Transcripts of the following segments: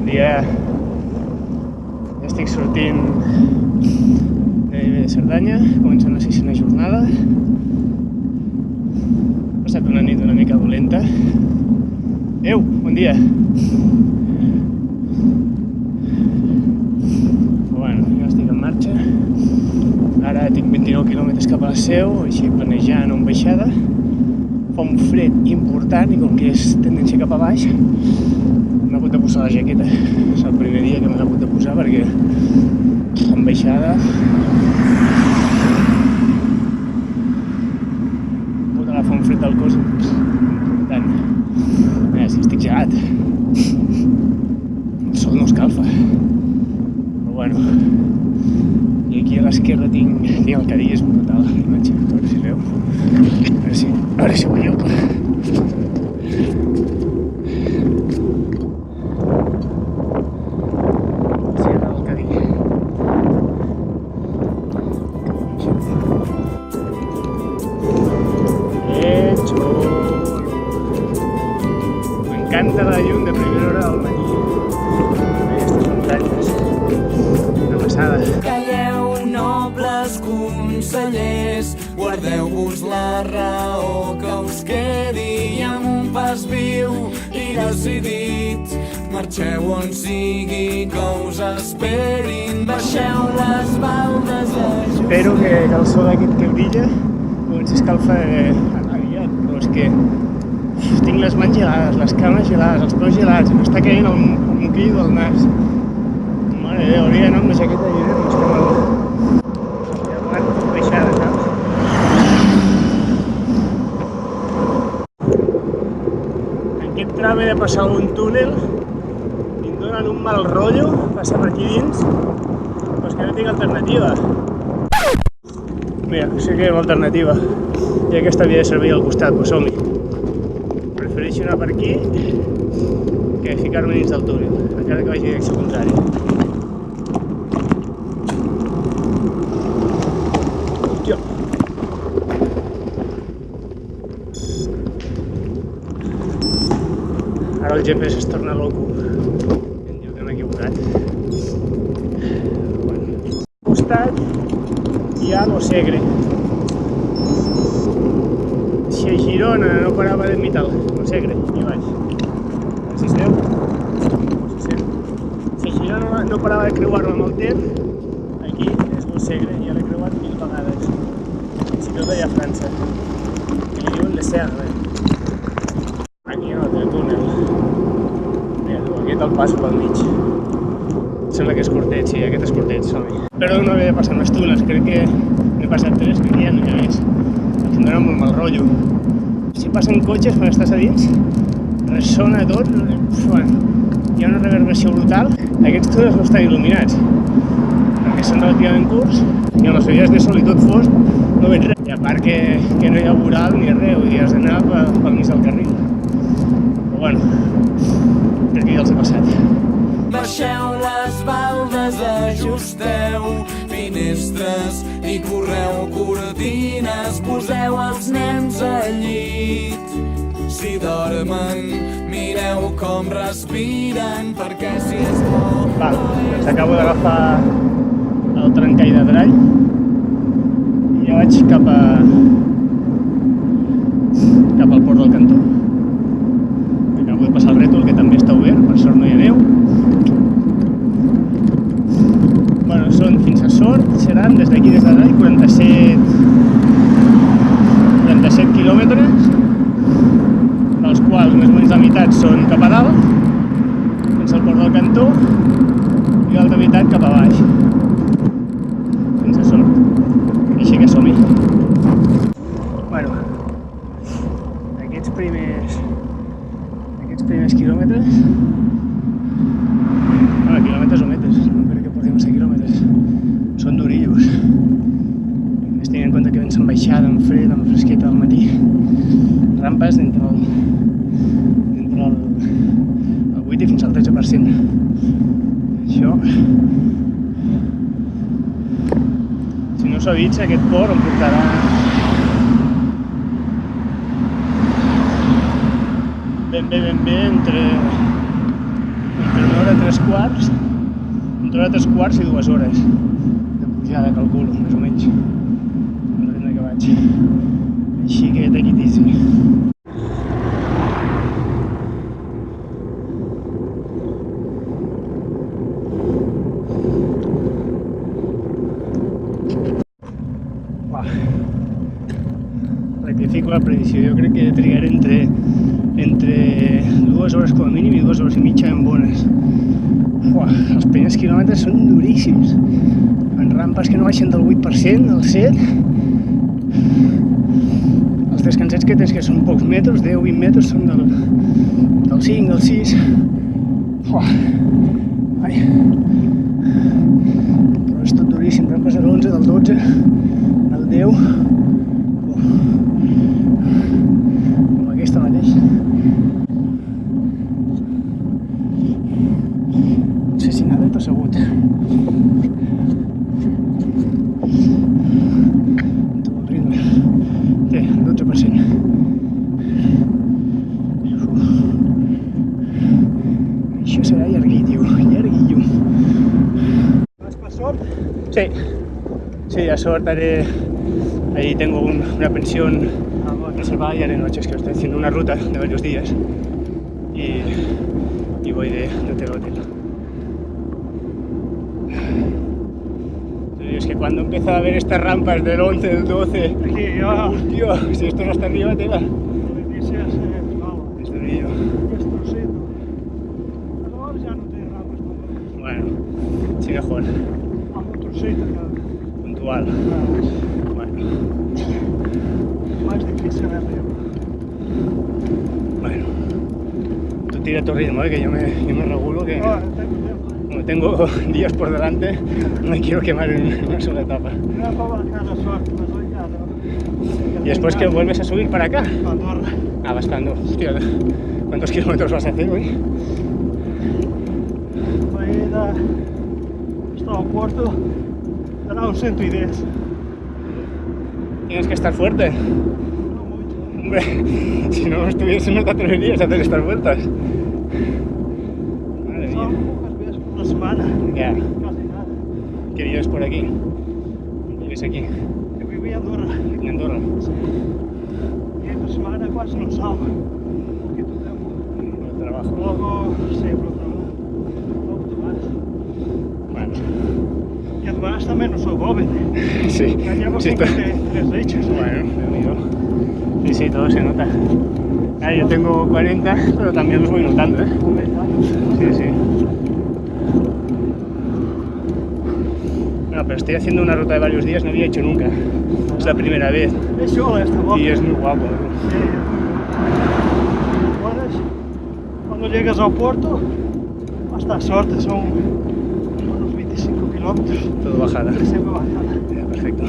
dia. Ja estic sortint de Cerdanya, comença una 6a jornada. Ha passat una nit una mica dolenta. Bon dia! Bueno, ja estic en marxa. Ara tinc 29 quilòmetres cap a la Seu, així planejant en baixada. Fa un fred important i com que és tendència cap a baix, m'he hagut de posar la jaqueta. És el primer dia que m'he hagut de posar perquè en baixada pot agafar un fred al cos important. Si estic gelat. El sol no escalfa. Però bueno. I aquí a l'esquerra tinc el Cadí, és brutal la imatge. A veure si veu. A veure si ho veieu. Sierra del Cadí. M'encanta la llum de primera hora del matí. Aquestes muntanyes. Una passada. Calleu, nobles consellers, guardeu-vos la raó que us quedi amb un pas viu i decidit. Marxeu on sigui que us esperin, baixeu les baldes a just. Espero que el sol aquest que brilla comenci a escalfar aviat, però és que tinc les mans gelades, les cames gelades, els peus gelats, m'està caient el moquillo del nas. Mare de Déu, hauria d'anar amb la jaqueta i no estem al... Ja van baixada, saps? En aquest tram he de passar un túnel i em donen un mal rotllo passar per aquí dins, però és que no tinc alternativa. Mira, sí que hi ha alternativa. I aquesta havia de servir al costat, doncs som-hi. Prefereixo anar per aquí que ficar-me dins del túnel, encara que vagi a direcció contrària. Hòstia! Ara el GPS es torna loco. Em diu que m'he equivocat. Bueno. Al costat hi ha lo Segre. Si a Girona no parava de mitar el Segre, aquí baix. Si es veu? Si a Girona no parava de creuar-me amb el Ter, aquí és el Segre, ja l'he creuat 1000 vegades. Fins i tot allà a França. Que li diuen de Serra. Aquí hi ha un altre túnel. Mira, aquest el passo pel mig. Sembla que és curtet, sí, aquest és curtet, som-hi. Però no havia de passar més túnels, crec que n'he passat 3, crec que ja no hi ha més. Em dona molt mal rotllo. Si passen cotxes quan estàs a dins, ressona tot, hi ha una reverberació brutal. Aquests túnels no estan il·luminats, perquè són relativament curts, i amb les dies de sol i tot fosc no veig res. I a part que no hi ha voral ni res, vull dir, has d'anar pel mig del carril. Però bueno, crec que ja els he passat. Baixeu les baldes, ajusteu finestres i correu cortines, poseu els nens al llit. Si dormen, mireu com respiren, perquè si és bo... Val, doncs acabo d'agafar el trencall de Drall i ja vaig cap al port del Cantó. Acabo de passar el rètol, que també està obert, per sort no hi ha neu. Bueno, són fins a Sort, seran des d'aquí, des de Drall, 47 quilòmetres, dels quals més o menys la meitat són cap a dalt, fins al port del Cantó, i l'altra meitat cap a baix, fins a Sort. I així que som-hi. Bueno, aquests primers quilòmetres, quilòmetres o metres, no crec que portem massa quilòmetres, són durillos. Més tenint en compte que vens en baixada, amb fred, amb fresqueta al matí, rampes d'entre el 8 i fins al 13%. Això, si no s'avitja, aquest port em portarà ben bé entre per 1 hora 3 quarts, entre 1 hora 3 quarts i 2 hores de pujada, calculo, més o menys, el ritme que vaig. Així que take it easy. Rectifico la previsió, jo crec que trigaré entre 2 hores com a mínim i 2 hores i mitja en bones. Els primers quilòmetres són duríssims, en rampes que no baixen del 8%, del 7%. Els descansets que tens, que són pocs metres, 10-20 metres, són del 5, del 6. Ai. Però és tot duríssim, rampes de l'11, del 12, del 10. Com aquesta mateix. No sé si anar dret o assegut. Tot el ritme. Té, 12%. Això serà llarguillo, llarguillo. ¿Vas para sort? Sí, a sort haré. Ahí tengo una pensión reservada y haré noches, que estoy haciendo una ruta de varios días y voy de hotel a hotel. Es que cuando empieza a ver estas rampas del 11, del 12, Aquí ya. hostia, si esto no está arriba, te va. Dices, vamos, Es durillo. es trocito. Pero ahora ya no te ramas todo. Bueno, sí, mejor, Vamos, trocito, puntual. Bueno, más difícil es arriba. bueno. Tú tira tu ritmo, que yo me regulo, que Ahora, tengo. como tengo días por delante, no me quiero quemar en una sola etapa. Ya para bajar la suerte, me soy ya, ¿no? Y después que vuelves a subir para acá. Andorra. Vas cuando, hostia, ¿cuántos kilómetros vas a hacer hoy? Voy hasta el puerto, será un 110. Tienes que estar fuerte. No mucho. Hombre, si no estuviese no te atreverías a hacer estas vueltas. Madre Son mía. pocas veces por una semana, Ya, casi nada. ¿qué vives por aquí? ¿Vives aquí? Yo viví en Andorra. En Andorra. Y esta semana quase no salgo. Un poquito de tiempo. Por el trabajo. Luego sempre trabalho. Logo demais. Bueno, E además tamén non sou joven. sí. Ya llevo Sí, 53 hechos. Bueno, amigo. Sí, todo se nota. Ah, yo tengo 40, pero también los voy notando, ¿eh? 90 anos. Sí. No, pero estoy haciendo una ruta de varios días, no había hecho nunca. Es la primera vez É xula esta volta. y es muy guapo, ¿no? Podes, cuando llegas ao Porto, hasta a sorte son unos 25 kilómetros. Todo bajada. É sempre bajada. Ya, perfecto.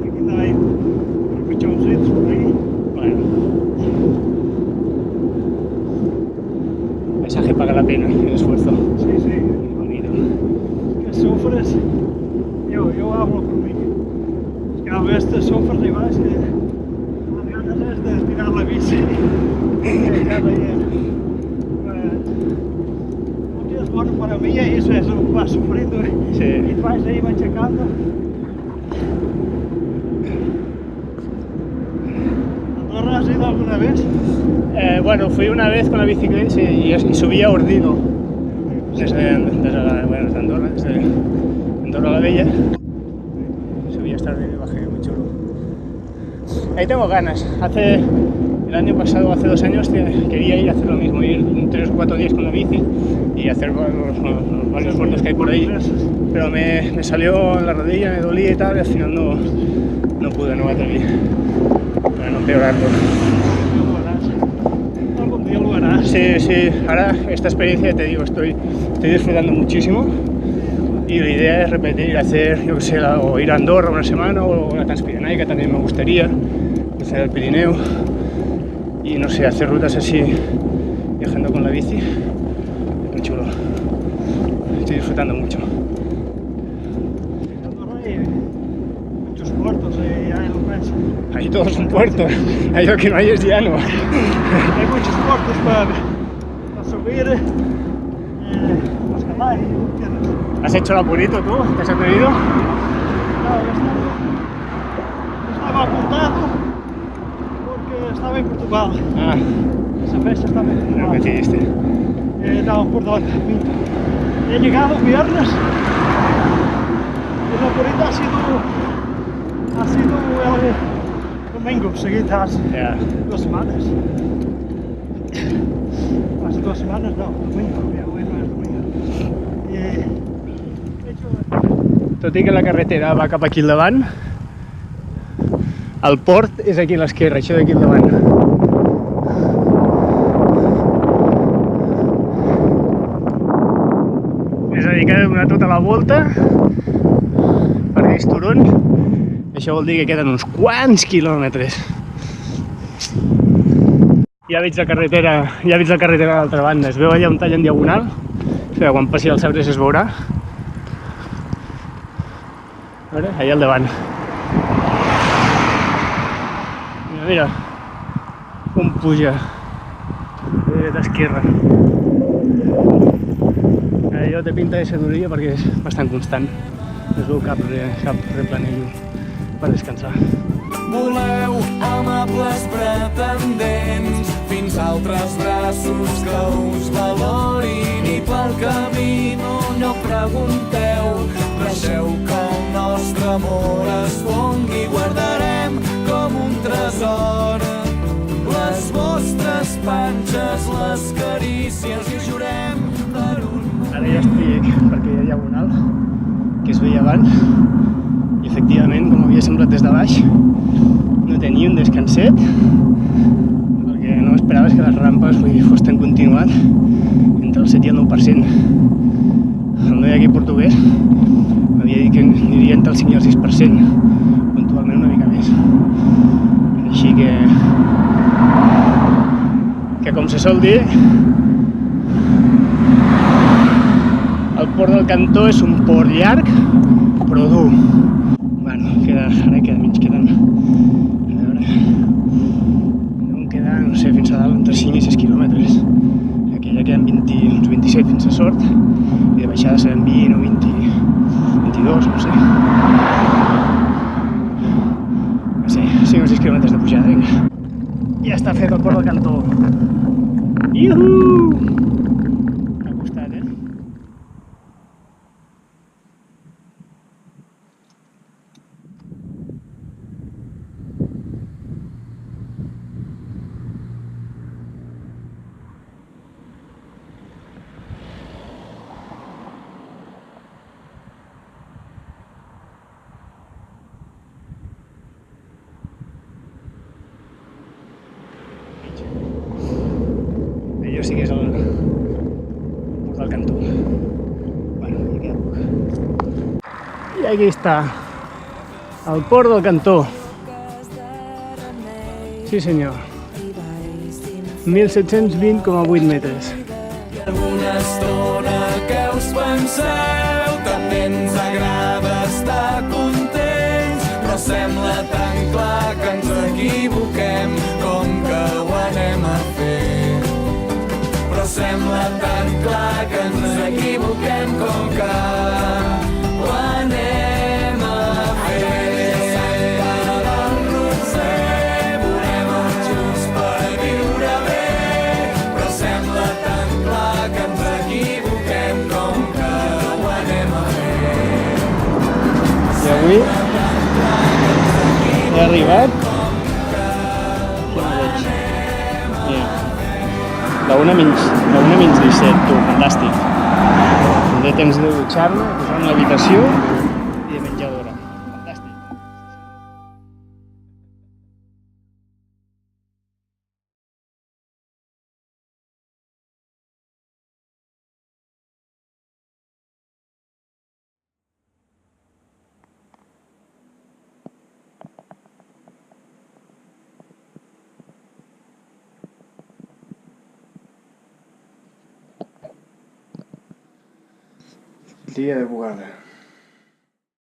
Aqui hay pichóncitos por aí. Bueno. El paisaje paga la pena, el esfuerzo. Sí. Bonito. Que sofres, eu hablo por mí. Es que a veces sofres y vas que las ganas es de tirar la bici. Un día es bueno para mí y eso es, vas sufriendo Sí. y vas ahí machacando. ¿Andorra has ido alguna vez? Bueno, fui una vez con la bicicleta y subí a Ordino. Desde Andorra, desde Andorra la Bella. Subí hasta Ordino y bajé, muy chulo. Ahí tengo ganas. El año pasado, hace 2 años, quería ir a hacer lo mismo, ir 3 o 4 días con la bici y hacer los varios puertos que hay por ahí. Pero me salió en la rodilla, me dolía y tal, y al final no pude, no me atreví. Para no empeorarlo. Algún día lo harás. Sí, ahora esta experiencia, te digo, estoy disfrutando muchísimo y la idea es repetir, hacer, yo que sé, o ir a Andorra una semana o la Transpirenaica también me gustaría, hacer el Pirineo y no sé, hacer rutas así, viajando con la bici, muy chulo, estoy disfrutando mucho. En Andorra hay muchos puertos y hay puertos. Ahí todo es un puerto. Ahí lo que no hay es llano. Hay muchos puertos para subir, para escalar, ¿entiendes? ¿Has hecho el apurito tú? ¿Te has atrevido? No, estaba apuntado porque estaba en Portugal. Ah, Esa fecha estaba en no Portugal. decidiste. No, perdón. He llegado viernes. El apurito ha sido el domingo seguido hace Ya. 2 semanas. Hace 2 semanas no, domingo, ja, hoy no és domingo. He hecho... Tot i que la carretera va cap aquí al davant, el port és aquí a l'esquerra, això d'aquí al davant. És a dir, que he de donar tota la volta per aquells turons. Això vol dir que queden uns quants quilòmetres. Ja veig la carretera a l'altra banda. Es veu allà un tall en diagonal. Espera, quan passi els arbres es veurà. A veure, allà al davant. Mira, com puja. De dreta a esquerra. Allò té pinta de ser duria perquè és bastant constant. No es veu cap replanell per descansar. Voleu amables pretendents fins a altres braços que us valorin i pel camí no pregunteu, deixeu que el nostre amor es fongui, guardarem com un tresor les vostres panxes, les carícies i jurem per un... Ara ja estic per aquella diagonal que es veia abans i efectivament, com havia semblat des de baix, no tenia un descanset. El que no esperava és que les rampes fos tan continuat entre el 7 i el 9%. El noi aquí portuguès m'havia dit que aniria entre el 5 i el 6%, puntualment una mica més. Així que com se sol dir, el port del Cantó és un port llarg, però dur. Bueno, ara queden, a veure, deuen quedar, no sé, fins a dalt entre 5 i 6 quilòmetres. Aquí ja queden uns 27 fins a Sort, i de baixada seran 20 o 22, no sé. No sé, 5 o 6 quilòmetres de pujada, vinga. Ja està fet el port del Cantó. Iuhu! Ha costat, eh? Allò sí que és el port del Cantó. Bueno, ja queda poc. I aquí està, el port del Cantó. Sí senyor. 1720,8 metres. Alguna estona que us penseu, també ens agrada estar contents, però sembla tan clar que ens equivoquem com que ho anem a fer. Però sembla tan clar que ens equivoquem com que ho anem a fer. Volem el just per viure bé, però sembla tan clar que ens equivoquem com que ho anem a fer. I avui he arribat. La una menys 17, tu, fantàstic. Tindré temps de dutxar-me, posar-me a l'habitació i de menjadora. Fantàstic. Dia de bugada.